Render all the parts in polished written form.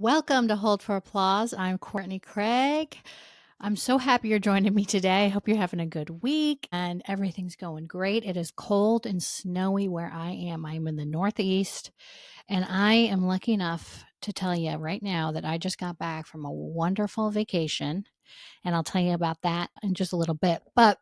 Welcome to Hold for Applause. I'm Courtaney Craig. I'm so happy you're joining me today. I hope you're having a good week and everything's going great. It is cold and snowy where I am. I'm in the Northeast, and I am lucky enough to tell you right now that I just got back from a wonderful vacation, and I'll tell you about that in just a little bit. But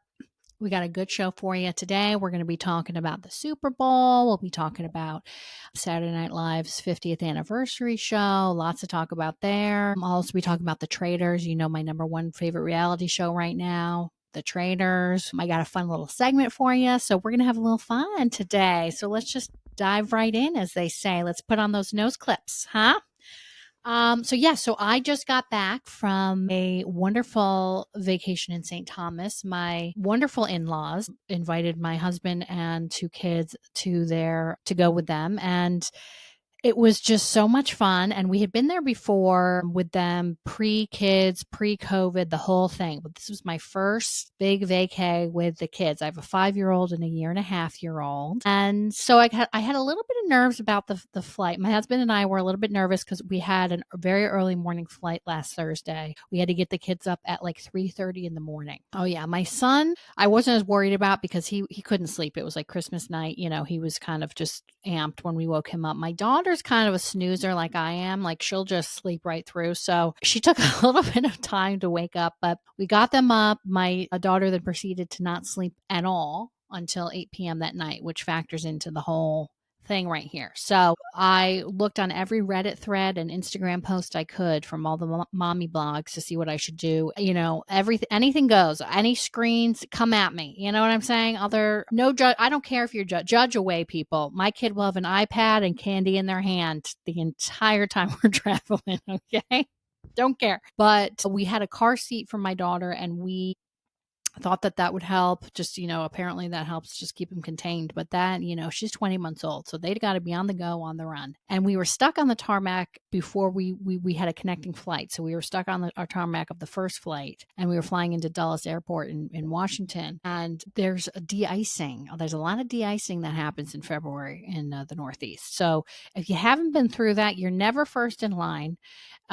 we got a good show for you today. We're going to be talking about the Super Bowl. We'll be talking about Saturday Night Live's 50th anniversary show. Lots to talk about there. I'll also be talking about the Traitors, my number one favorite reality show right now. The Traitors. I got a fun little segment for you. So we're going to have a little fun today. So let's just dive right in, as they say. Let's put on those nose clips, huh? So I just got back from a wonderful vacation in St. Thomas. My wonderful in-laws invited my husband and two kids to go with them, and it was just so much fun, and we had been there before with them pre-kids, pre-COVID, the whole thing. But this was my first big vacay with the kids. I have a 5-year-old and a 1.5-year-old. And so I had a little bit of nerves about the flight. My husband and I were a little bit nervous because we had a very early morning flight last Thursday. We had to get the kids up at like 3:30 in the morning. Oh yeah, my son, I wasn't as worried about because he couldn't sleep. It was like Christmas night. He was kind of just amped when we woke him up. My daughter's kind of a snoozer like I am. Like she'll just sleep right through. So she took a little bit of time to wake up, but we got them up. My daughter then proceeded to not sleep at all until 8 p.m. that night, which factors into the whole thing right here. So I looked on every Reddit thread and Instagram post I could from all the mommy blogs to see what I should do. Everything, anything goes. Any screens, come at me. You know what I'm saying? No judge. I don't care if you're judge away, people. My kid will have an iPad and candy in their hand the entire time we're traveling. Okay. Don't care. But we had a car seat for my daughter, and we thought that would help. Just, apparently that helps just keep them contained. But that, she's 20 months old. So they'd got to be on the go, on the run. And we were stuck on the tarmac before we had a connecting flight. So we were stuck on our tarmac of the first flight, and we were flying into Dulles Airport in Washington. And there's a de-icing. There's a lot of de-icing that happens in February in the Northeast. So if you haven't been through that, you're never first in line.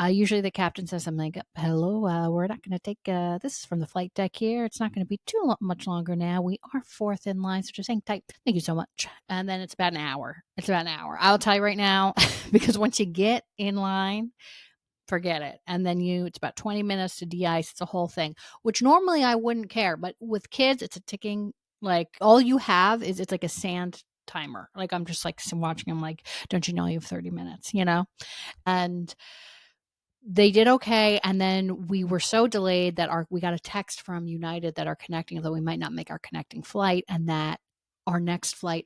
Usually the captain says something like, hello, we're not going to take, this is from the flight deck here. It's not going to be too much longer now. We are fourth in line, so just hang tight. Thank you so much. And then it's about an hour. I'll tell you right now, because once you get in line, forget it. And then it's about 20 minutes to de-ice. It's a whole thing, which normally I wouldn't care. But with kids, it's a ticking, like all you have is it's like a sand timer. Like I'm just like watching them like, don't you know you have 30 minutes, And they did okay, and then we were so delayed that we got a text from United that our connecting, though we might not make our connecting flight, and that the next flight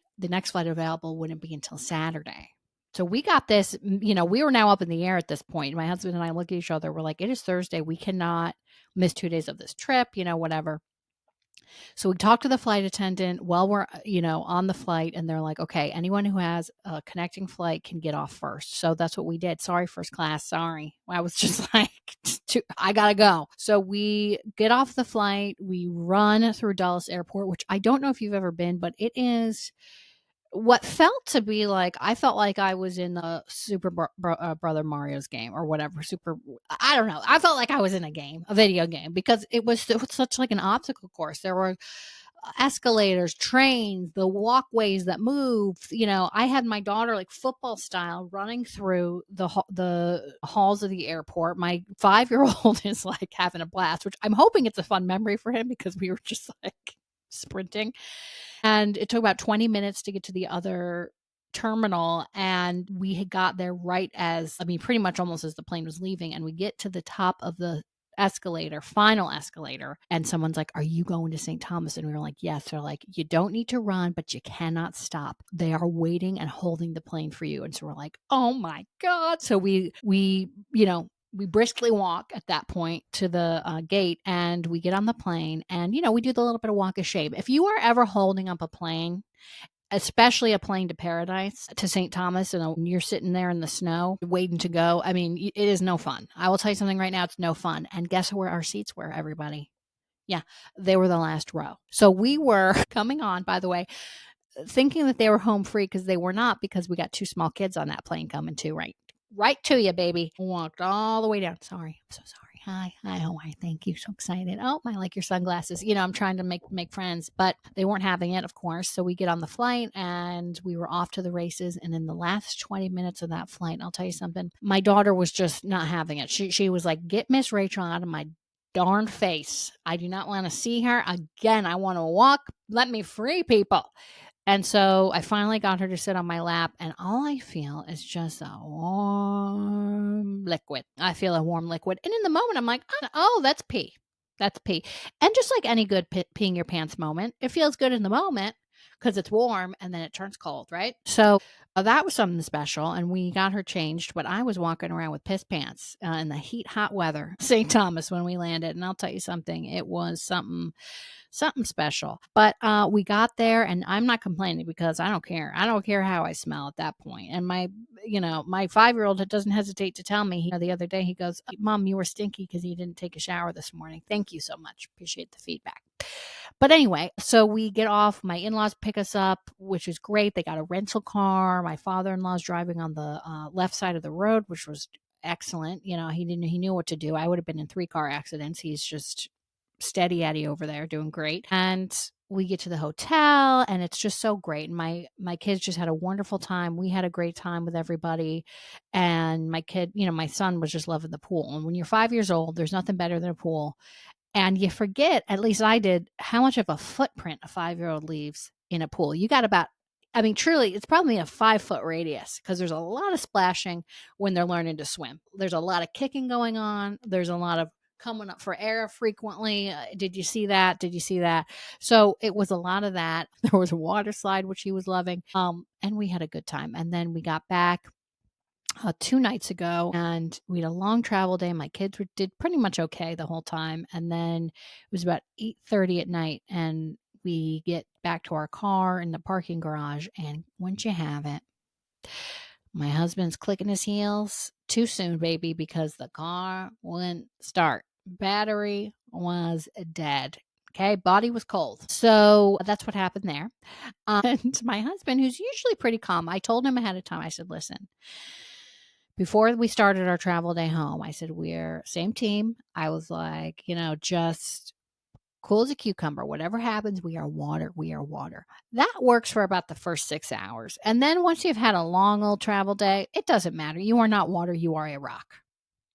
available wouldn't be until Saturday. So we got this, we were now up in the air at this point. My husband and I look at each other. We're like, it is Thursday. We cannot miss 2 days of this trip, whatever. So we talked to the flight attendant while we're, on the flight, and they're like, okay, anyone who has a connecting flight can get off first. So that's what we did. Sorry, first class. Sorry. I was just like, I gotta go. So we get off the flight. We run through Dulles Airport, which I don't know if you've ever been, but it is what felt to be like, I felt like I was in the Brother Mario's game or whatever. I don't know. I felt like I was in a video game, because it was such like an obstacle course. There were escalators, trains, the walkways that moved. I had my daughter like football style running through the halls of the airport. My 5-year-old is like having a blast, which I'm hoping it's a fun memory for him, because we were just like sprinting. And it took about 20 minutes to get to the other terminal, and we had got there pretty much almost as the plane was leaving, and we get to the top of the final escalator, and someone's like, are you going to St. Thomas? And we were like, yes. They're like, you don't need to run, but you cannot stop. They are waiting and holding the plane for you. And so we're like, oh my God. So we briskly walk at that point to the gate, and we get on the plane, and we do the little bit of walk of shame. If you are ever holding up a plane, especially a plane to Paradise, to St. Thomas, and you're sitting there in the snow waiting to go, I mean, it is no fun. I will tell you something right now, it's no fun. And guess where our seats were, everybody? Yeah, they were the last row. So we were coming on, by the way, thinking that they were home free, because they were not, because we got 2 small kids on that plane coming too, right? right to you, baby. Walked all the way down. Sorry. I'm so sorry. Hi. Hi, Hawaii. Thank you. So excited. Oh, I like your sunglasses. I'm trying to make friends, but they weren't having it, of course. So we get on the flight and we were off to the races. And in the last 20 minutes of that flight, I'll tell you something, my daughter was just not having it. She was like, get Miss Rachel out of my darn face. I do not want to see her again. I want to walk. Let me free, people. And so I finally got her to sit on my lap, and all I feel is just a warm liquid. I feel a warm liquid. And in the moment, I'm like, oh, that's pee. That's pee. And just like any good peeing your pants moment, it feels good in the moment because it's warm and then it turns cold, right? So that was something special. And we got her changed, but I was walking around with piss pants in the heat, hot weather, St. Thomas, when we landed. And I'll tell you something, it was something special. But we got there, and I'm not complaining because I don't care. I don't care how I smell at that point. And my 5-year-old doesn't hesitate to tell me. The other day he goes, "Mom, you were stinky because you didn't take a shower this morning. Thank you so much. Appreciate the feedback." But anyway, so we get off. My in-laws pick us up, which is great. They got a rental car. My father-in-law's driving on the left side of the road, which was excellent. He knew what to do. I would have been in 3 car accidents. He's just steady Eddie over there doing great. And we get to the hotel and it's just so great. And my kids just had a wonderful time. We had a great time with everybody. And my kid, my son was just loving the pool. And when you're 5 years old, there's nothing better than a pool. And you forget, at least I did, how much of a footprint a 5-year-old leaves in a pool. You got about, I mean, truly, it's probably a 5-foot radius because there's a lot of splashing when they're learning to swim. There's a lot of kicking going on. There's a lot of coming up for air frequently. Did you see that? Did you see that? So it was a lot of that. There was a water slide, which he was loving. And we had a good time. And then we got back 2 nights ago and we had a long travel day. My kids did pretty much okay the whole time. And then it was about 8:30 at night and we get back to our car in the parking garage. And wouldn't you have it, my husband's clicking his heels too soon, baby, because the car wouldn't start. Battery was dead. Okay, body was cold. So that's what happened there. And my husband, who's usually pretty calm, I told him ahead of time, I said, listen, before we started our travel day home, I said, we're same team. I was like, just cool as a cucumber. Whatever happens, we are water. We are water. That works for about the first 6 hours. And then once you've had a long old travel day, it doesn't matter. You are not water. You are a rock.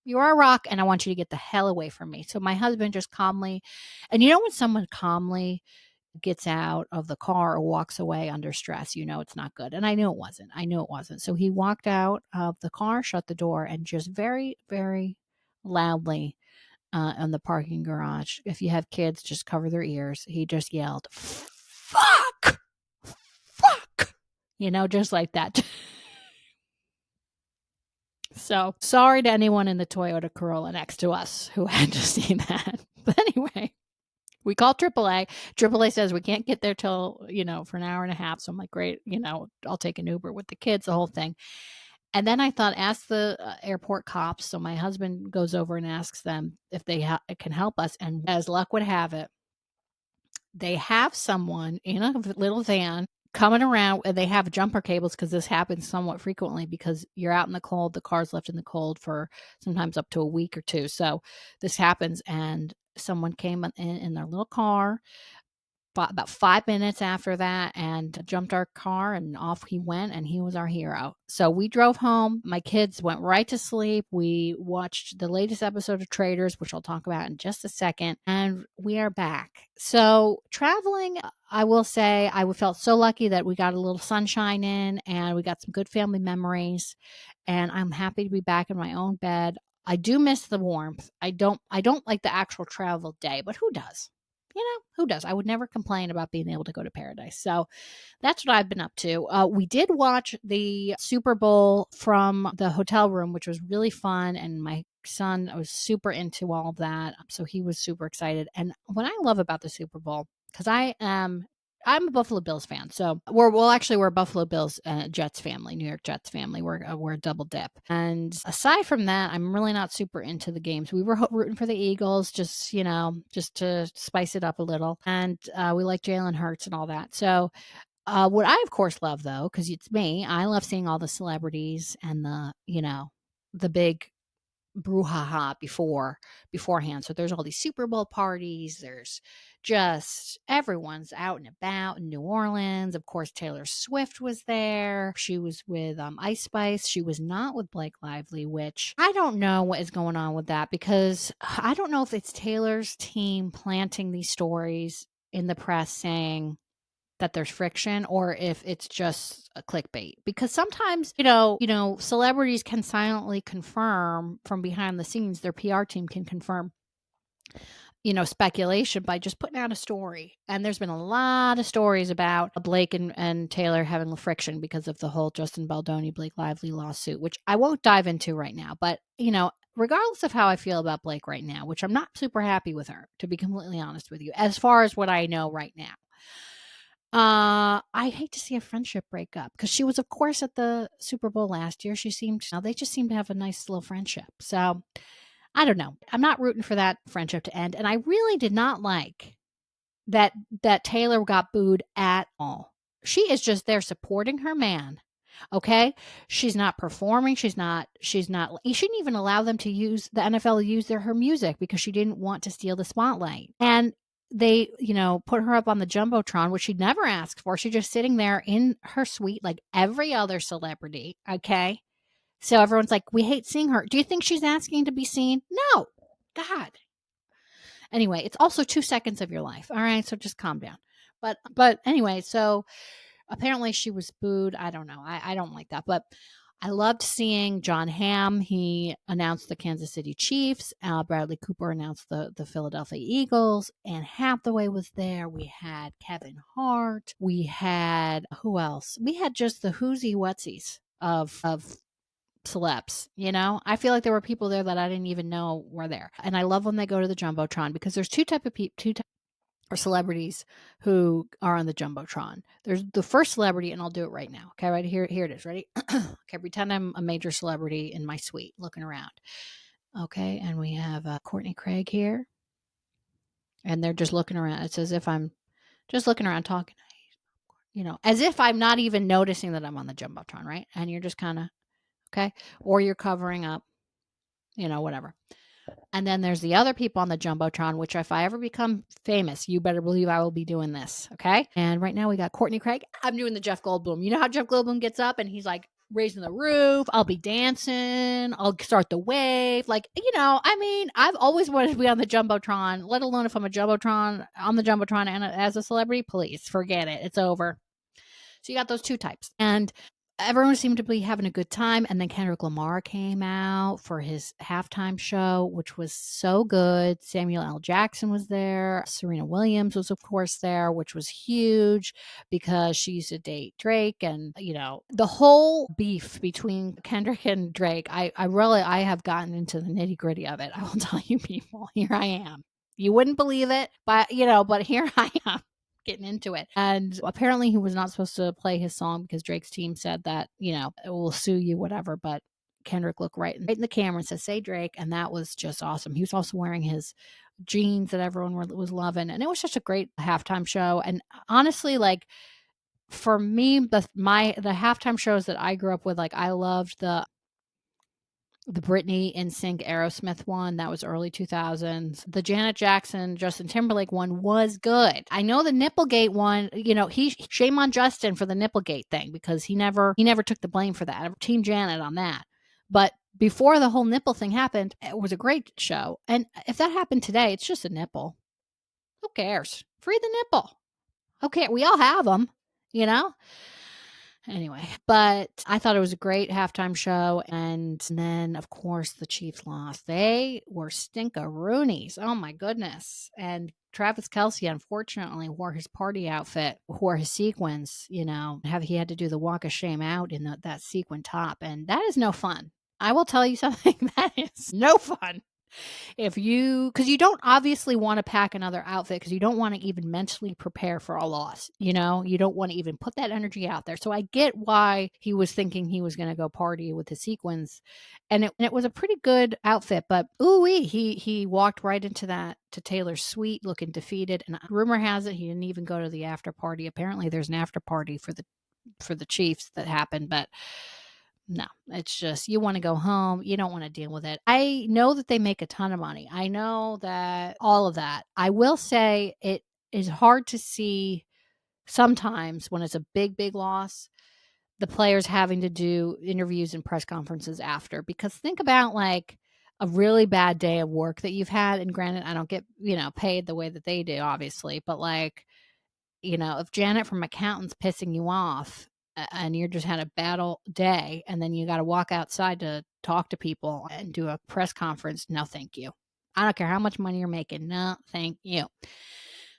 You are a rock, and I want you to get the hell away from me. So my husband just calmly, and when someone calmly gets out of the car or walks away under stress, it's not good. And I knew it wasn't. I knew it wasn't. So he walked out of the car, shut the door, and just very, very loudly in the parking garage. If you have kids, just cover their ears. He just yelled, "Fuck! Fuck!" Just like that. So sorry to anyone in the Toyota Corolla next to us who had to see that. But anyway, we called AAA. AAA says we can't get there till, for an hour and a half. So I'm like, great, I'll take an Uber with the kids, the whole thing. And then I thought, ask the airport cops. So my husband goes over and asks them if they can help us. And as luck would have it, they have someone in a little van coming around, and they have jumper cables because this happens somewhat frequently because you're out in the cold. The car's left in the cold for sometimes up to a week or two. So this happens, and someone came in their little car about 5 minutes after that and jumped our car, and off he went, and he was our hero. So we drove home. My kids went right to sleep. We watched the latest episode of Traitors, which I'll talk about in just a second, and we are back. So traveling, I will say I felt so lucky that we got a little sunshine in and we got some good family memories, and I'm happy to be back in my own bed. I do miss the warmth. I don't like the actual travel day, but who does? Who does? I would never complain about being able to go to paradise. So that's what I've been up to. We did watch the Super Bowl from the hotel room, which was really fun. And my son was super into all of that. So he was super excited. And what I love about the Super Bowl, because I'm a Buffalo Bills fan. So we're a Buffalo Bills Jets family, New York Jets family. We're a double dip. And aside from that, I'm really not super into the games. We were rooting for the Eagles, just to spice it up a little. And we like Jalen Hurts and all that. So what I of course love though, because it's me, I love seeing all the celebrities and the the big brouhaha beforehand. So there's all these Super Bowl parties. There's just everyone's out and about in New Orleans. Of course, Taylor Swift was there. She was with Ice Spice. She was not with Blake Lively, which I don't know what is going on with that, because I don't know if it's Taylor's team planting these stories in the press saying that there's friction, or if it's just a clickbait, because sometimes celebrities can silently confirm from behind the scenes. Their PR team can confirm speculation by just putting out a story. And there's been a lot of stories about Blake and Taylor having friction because of the whole Justin Baldoni Blake Lively lawsuit, which I won't dive into right now. But regardless of how I feel about Blake right now, which I'm not super happy with her, to be completely honest with you, as far as what I know right now, I hate to see a friendship break up, because she was, of course, at the Super Bowl last year. They just seem to have a nice little friendship. So I don't know. I'm not rooting for that friendship to end. And I really did not like that Taylor got booed at all. She is just there supporting her man. Okay? She's not performing. You shouldn't even allow them to use the NFL to use her music, because she didn't want to steal the spotlight. And they, put her up on the Jumbotron, which she'd never asked for. She's just sitting there in her suite like every other celebrity. Okay? So everyone's like, we hate seeing her. Do you think she's asking to be seen? No. God. Anyway, it's also 2 seconds of your life. All right. So just calm down. But anyway, so apparently she was booed. I don't know. I don't like that. But I loved seeing John Hamm. He announced the Kansas City Chiefs. Bradley Cooper announced the Philadelphia Eagles. Anne Hathaway was there. We had Kevin Hart. We had, who else? We had just the whoosy whatsies of celebs. I feel like there were people there that I didn't even know were there. And I love when they go to the Jumbotron, because there's two type or celebrities who are on the Jumbotron. There's the first celebrity, and I'll do it right now. Okay, right here it is. Ready? Okay, pretend I'm a major celebrity in my suite looking around. Okay, and we have Courtaney Craig here, and they're just looking around. It's as if I'm just looking around talking, as if I'm not even noticing that I'm on the Jumbotron, right? And you're just kind of, okay, or you're covering up, whatever. And then there's the other people on the Jumbotron, which if I ever become famous, you better believe I will be doing this. Okay. And right now we got Courtaney Craig. I'm doing the Jeff Goldblum. You know how Jeff Goldblum gets up and he's like raising the roof. I'll be dancing. I'll start the wave. Like, I've always wanted to be on the Jumbotron, let alone if I'm on the Jumbotron and as a celebrity. Please forget it. It's over. So you got those two types. And everyone seemed to be having a good time. And then Kendrick Lamar came out for his halftime show, which was so good. Samuel L. Jackson was there. Serena Williams was, of course, there, which was huge because she used to date Drake. And, the whole beef between Kendrick and Drake, I have gotten into the nitty gritty of it. I will tell you people, here I am. You wouldn't believe it, but here I am getting into it. And apparently he was not supposed to play his song because Drake's team said that, it will sue you, whatever. But Kendrick looked right in the camera and said, say Drake. And that was just awesome. He was also wearing his jeans that everyone was loving. And it was just a great halftime show. And honestly, like for me, the halftime shows that I grew up with, like I loved the Britney NSYNC Aerosmith one. That was early 2000s. The Janet Jackson Justin Timberlake one was good. I know the Nipplegate one, shame on Justin for the Nipplegate thing, because he never took the blame for that. Team Janet on that. But before the whole nipple thing happened, it was a great show. And if that happened today, it's just a nipple. Who cares? Free the nipple. Okay, we all have them, Anyway, but I thought it was a great halftime show. And then, of course, the Chiefs lost. They were stinkaroonies. Oh, my goodness. And Travis Kelce, unfortunately, wore his party outfit, wore his sequins, he had to do the walk of shame out in that sequin top. And that is no fun. I will tell you something, that is no fun. Because you don't obviously want to pack another outfit, because you don't want to even mentally prepare for a loss. You don't want to even put that energy out there. So I get why he was thinking he was going to go party with his sequins, and it was a pretty good outfit. But he walked right into Taylor's suite looking defeated. And rumor has it he didn't even go to the after party. Apparently, there's an after party for the Chiefs that happened, but no, it's just you want to go home. You don't want to deal with it. I know that they make a ton of money. I know that all of that. I will say it is hard to see sometimes when it's a big, big loss, the players having to do interviews and press conferences after. Because think about like a really bad day of work that you've had. And granted, I don't get, paid the way that they do, obviously, but like, if Janet from accountants pissing you off and you just had a bad day and then you got to walk outside to talk to people and do a press conference, no, thank you. I don't care how much money you're making. No, thank you.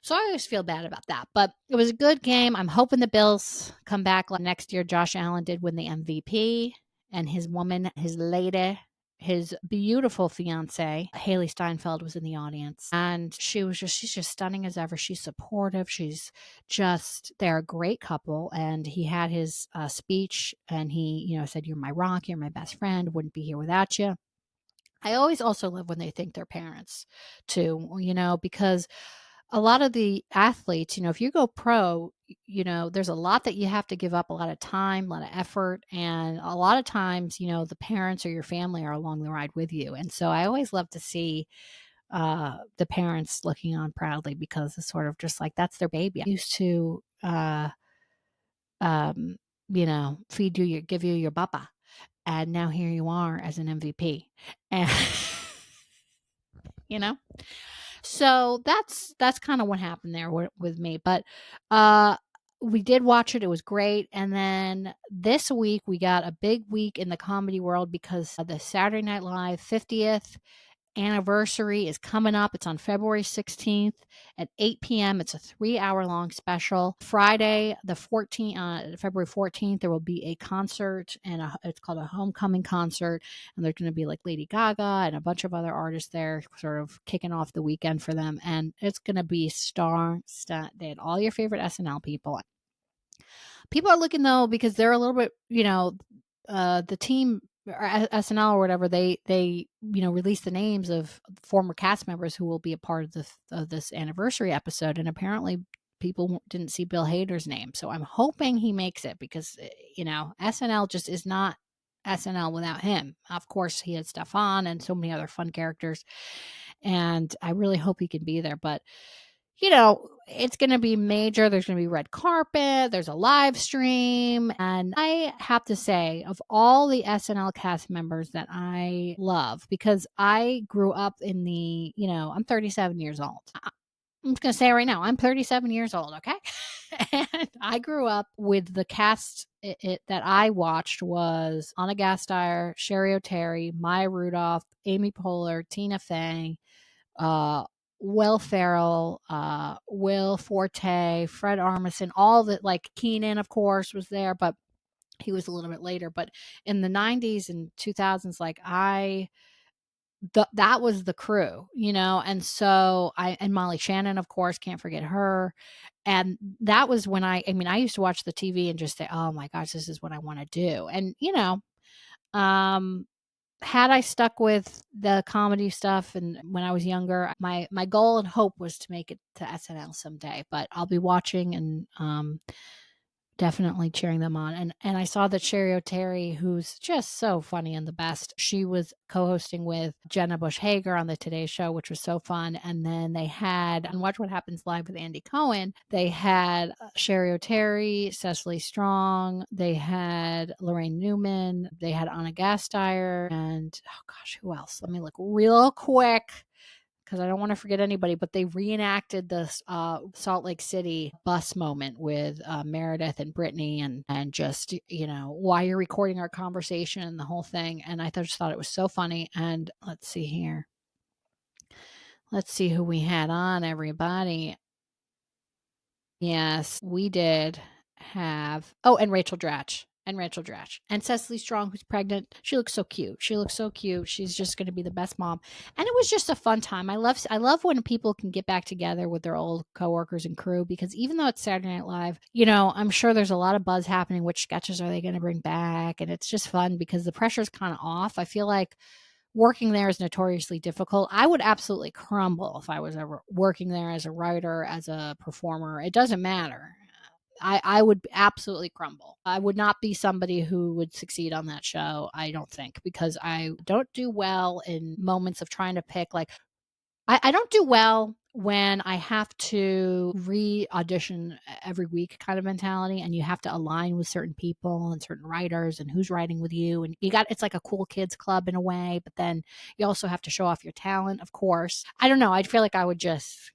So I always feel bad about that. But it was a good game. I'm hoping the Bills come back like next year. Josh Allen did win the MVP, and his woman, his lady, his beautiful fiance, Haley Steinfeld, was in the audience. And she's just stunning as ever. She's supportive. They're a great couple. And he had his speech and he, said, "You're my rock. You're my best friend. Wouldn't be here without you." I always also love when they thank their parents too, because a lot of the athletes, if you go pro, there's a lot that you have to give up, a lot of time, a lot of effort. And a lot of times, the parents or your family are along the ride with you. And so I always love to see the parents looking on proudly because it's sort of just like, that's their baby. I used to, um, give you your papa. And now here you are as an MVP. And, you know? So that's kind of what happened there with me. But we did watch it. It was great. And then this week we got a big week in the comedy world because the Saturday Night Live 50th anniversary is coming up. It's on February 16th at 8 p.m. It's a 3-hour long special. Friday, the 14th, February 14th, there will be a concert and it's called a homecoming concert. And there's going to be like Lady Gaga and a bunch of other artists there sort of kicking off the weekend for them. And it's going to be star-studded. They had all your favorite SNL people. People are looking though, because they're a little bit, the team or SNL or whatever, they released the names of former cast members who will be a part of this anniversary episode, and apparently people didn't see Bill Hader's name, so I'm hoping he makes it because SNL just is not SNL without him. Of course, he had Stefan and so many other fun characters, and I really hope he can be there, but it's going to be major. There's going to be red carpet. There's a live stream. And I have to say, of all the SNL cast members that I love, because I grew up in I'm 37 years old. I'm just going to say it right now, I'm 37 years old, okay? And I grew up with the cast that I watched was Anna Gasteyer, Sherry O'Terry, Maya Rudolph, Amy Poehler, Tina Fey, uh, Will Ferrell, Will Forte, Fred Armisen, all that, like Keenan, of course, was there, but he was a little bit later. But in the 90s and 2000s, like that was the crew, and so and Molly Shannon, of course, can't forget her. And that was when I used to watch the TV and just say, oh my gosh, this is what I want to do. And, um, had I stuck with the comedy stuff and when I was younger, my goal and hope was to make it to SNL someday, but I'll be watching and definitely cheering them on. And I saw that Sherry O'Terry, who's just so funny and the best, she was co-hosting with Jenna Bush Hager on the Today Show, which was so fun. And then they had on Watch What Happens Live with Andy Cohen, they had Sherry O'Terry, Cecily Strong, they had Lorraine Newman, they had Anna Gasteyer, and oh gosh, who else? Let me look real quick, because I don't want to forget anybody, but they reenacted this Salt Lake City bus moment with Meredith and Brittany and just, why you're recording our conversation and the whole thing. And I just thought it was so funny. And let's see here. Let's see who we had on, everybody. Yes, we did have, and Rachel Dratch. And Cecily Strong, who's pregnant. She looks so cute. She's just going to be the best mom. And it was just a fun time. I love when people can get back together with their old coworkers and crew, because even though it's Saturday Night Live, I'm sure there's a lot of buzz happening. Which sketches are they going to bring back? And it's just fun because the pressure's kind of off. I feel like working there is notoriously difficult. I would absolutely crumble if I was ever working there as a writer, as a performer. It doesn't matter. I would absolutely crumble. I would not be somebody who would succeed on that show, I don't think, because I don't do well in moments of trying to pick, like, I don't do well when I have to re-audition every week kind of mentality, and you have to align with certain people and certain writers and who's writing with you, and it's like a cool kids club in a way, but then you also have to show off your talent, of course. I don't know. I feel like I just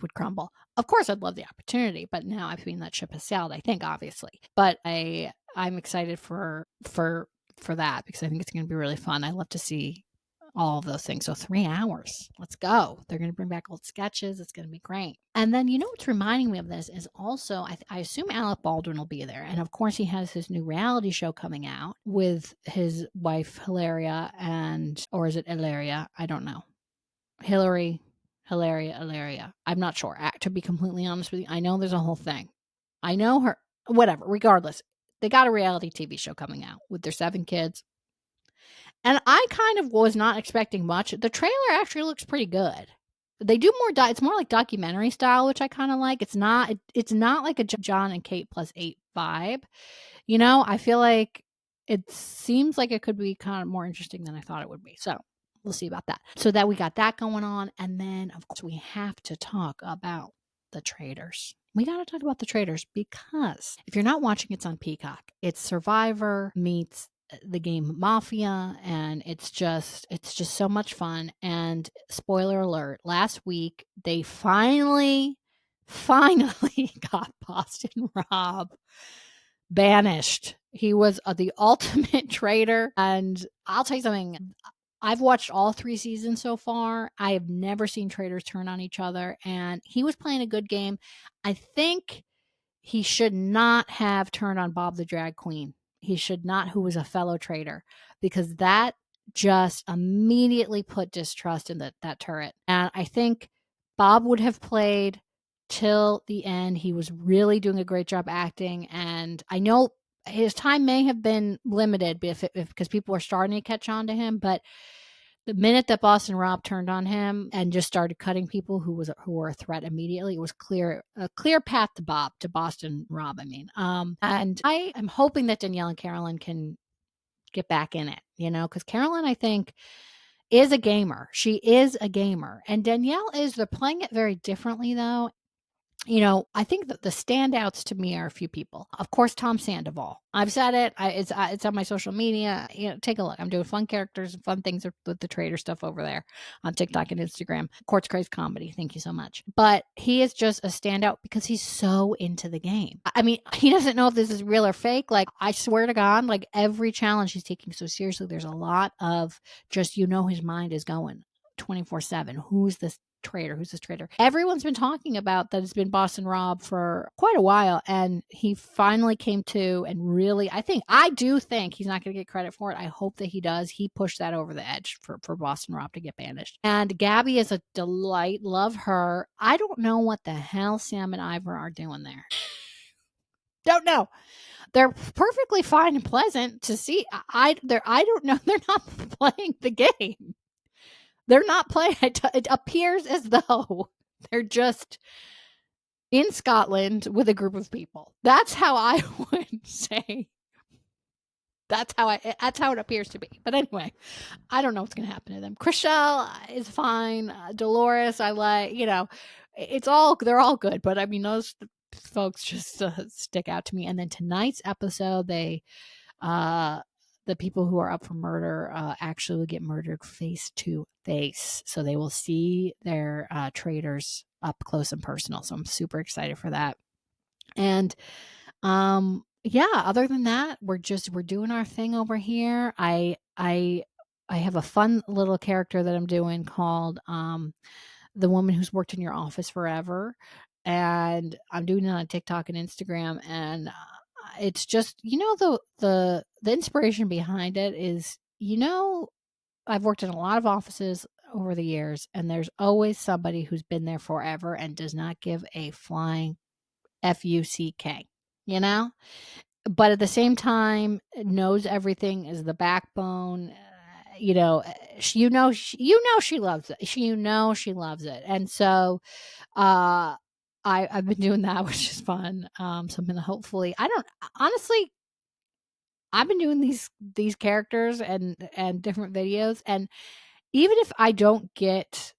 would crumble. Of course, I'd love the opportunity, but now I've seen that ship has sailed, I think, obviously. But I'm excited for that because I think it's going to be really fun. I love to see all of those things. So 3 hours, let's go. They're going to bring back old sketches. It's going to be great. And then, what's reminding me of this is also, I assume Alec Baldwin will be there. And of course, he has his new reality show coming out with his wife, Hilaria, or is it Hilaria? I don't know. Hilaria. I'm not sure. To be completely honest with you, I know there's a whole thing. I know her, whatever, regardless. They got a reality TV show coming out with their 7 kids. And I kind of was not expecting much. The trailer actually looks pretty good. They do more, it's more like documentary style, which I kind of like. It's not like a John and Kate +8 vibe. I feel like it seems like it could be kind of more interesting than I thought it would be. So we'll see about that. So that we got that going on. And then, of course, we have to talk about the Traitors. We got to talk about the Traitors because if you're not watching, it's on Peacock. It's Survivor meets the game Mafia, and it's just so much fun. And spoiler alert, last week they finally got Boston Rob banished. He was the ultimate traitor. And I'll tell you something, I've watched all 3 seasons so far. I have never seen traitors turn on each other, and he was playing a good game. I think he should not have turned on Bob the drag queen. He should not, who was a fellow traitor, because that just immediately put distrust in that turret. And I think Bob would have played till the end. He was really doing a great job acting, and I know his time may have been limited because people were starting to catch on to him, but the minute that Boston Rob turned on him and just started cutting people who were a threat immediately, it was a clear path to Boston Rob. I mean, and I am hoping that Danielle and Carolyn can get back in it, because Carolyn, I think, is a gamer. She is a gamer, and Danielle is. They're playing it very differently, though. I think that the standouts to me are a few people. Of course, Tom Sandoval. I've said it. It's on my social media. Take a look. I'm doing fun characters and fun things with the Traitor stuff over there on TikTok and Instagram. Courtaney Craig comedy. Thank you so much. But he is just a standout because he's so into the game. I mean, he doesn't know if this is real or fake. Like, I swear to God, like every challenge he's taking so seriously. There's a lot of just, his mind is going 24/7. Who's this traitor? Who's this traitor? Everyone's been talking about that it's been Boston Rob for quite a while, and he finally came to, and really, I do think he's not going to get credit for it. I hope that he does. He pushed that over the edge for Boston Rob to get banished. And Gabby is a delight. Love her. I don't know what the hell Sam and Ivor are doing there. Don't know. They're perfectly fine and pleasant to see. I don't know. They're not playing the game. They're not playing. It appears as though they're just in Scotland with a group of people. That's how I would say. That's how it appears to be. But anyway, I don't know what's going to happen to them. Chriselle is fine. Dolores, I like. They're all good. But I mean, those folks just stick out to me. And then tonight's episode, the people who are up for murder actually will get murdered face to face. So they will see their traitors up close and personal. So I'm super excited for that. And other than that, we're doing our thing over here. I have a fun little character that I'm doing called the woman who's worked in your office forever. And I'm doing it on TikTok and Instagram, and it's just, the inspiration behind it is, I've worked in a lot of offices over the years, and there's always somebody who's been there forever and does not give a flying FUCK, but at the same time knows everything, is the backbone. She loves it. She loves it. And so I've been doing that, which is fun. So I'm gonna hopefully. I don't honestly. I've been doing these characters and different videos, and even if I don't get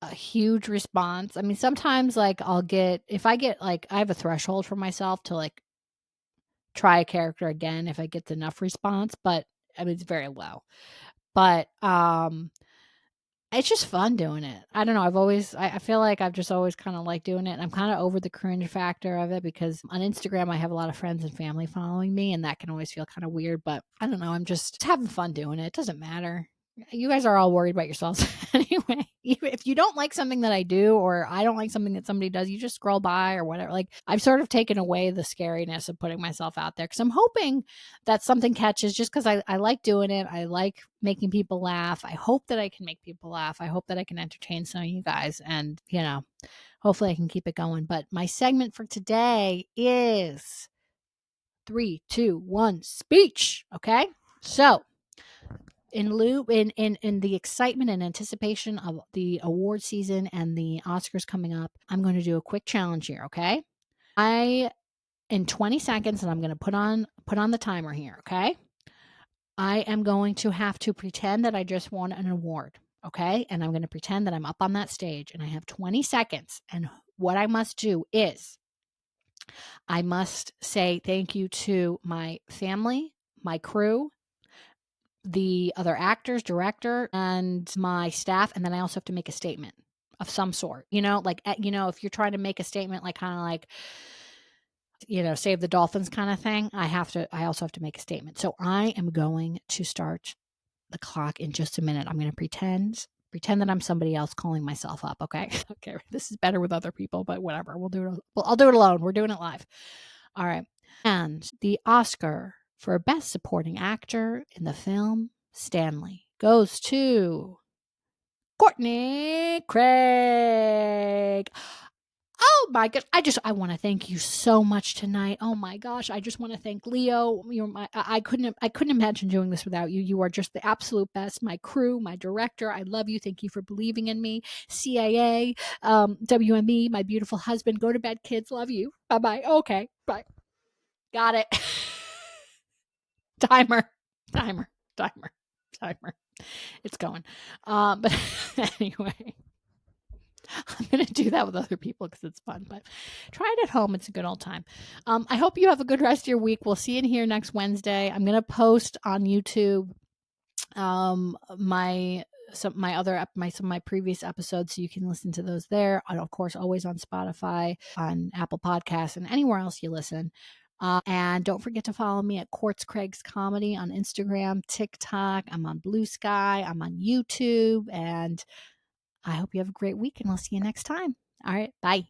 a huge response, I mean, sometimes like I'll get if I get like I have a threshold for myself to like try a character again if I get enough response, but I mean it's very low. But it's just fun doing it. I don't know. I feel like I've just always kind of liked doing it. And I'm kind of over the cringe factor of it because on Instagram, I have a lot of friends and family following me, and that can always feel kind of weird. But I don't know. I'm just having fun doing it. It doesn't matter. You guys are all worried about yourselves anyway. Even if you don't like something that I do, or I don't like something that somebody does, you just scroll by or whatever. Like I've sort of taken away the scariness of putting myself out there because I'm hoping that something catches just because I like doing it. I like making people laugh. I hope that I can make people laugh. I hope that I can entertain some of you guys and, hopefully I can keep it going. But my segment for today is 3, 2, 1 speech. Okay. So in the excitement and anticipation of the award season and the Oscars coming up, I'm going to do a quick challenge here. Okay. In 20 seconds, and I'm going to put on the timer here. Okay. I am going to have to pretend that I just won an award, okay? And I'm going to pretend that I'm up on that stage and I have 20 seconds. And what I must do is I must say thank you to my family, my crew, the other actors, director, and my staff. And then I also have to make a statement of some sort, if you're trying to make a statement, like kind of like, save the dolphins kind of thing, I also have to make a statement. So I am going to start the clock in just a minute. I'm going to pretend that I'm somebody else calling myself up. Okay. Okay. This is better with other people, but whatever. I'll do it alone. We're doing it live. All right. And the Oscar for Best Supporting Actor in the film Stanley goes to Courtaney Craig. Oh my gosh. I want to thank you so much tonight. Oh my gosh. I just want to thank Leo. I couldn't imagine doing this without you. You are just the absolute best. My crew, my director. I love you. Thank you for believing in me. CIA, WME, my beautiful husband. Go to bed, kids. Love you. Bye-bye. Okay. Bye. Got it. Timer. Timer. Timer. Timer. It's going. But anyway. I'm going to do that with other people because it's fun, but try it at home. It's a good old time. I hope you have a good rest of your week. We'll see you in here next Wednesday. I'm going to post on YouTube some of my previous episodes, so you can listen to those there. And of course, always on Spotify, on Apple Podcasts, and anywhere else you listen. And don't forget to follow me at Quartz Craig's Comedy on Instagram, TikTok. I'm on Blue Sky. I'm on YouTube, and I hope you have a great week, and we'll see you next time. All right. Bye.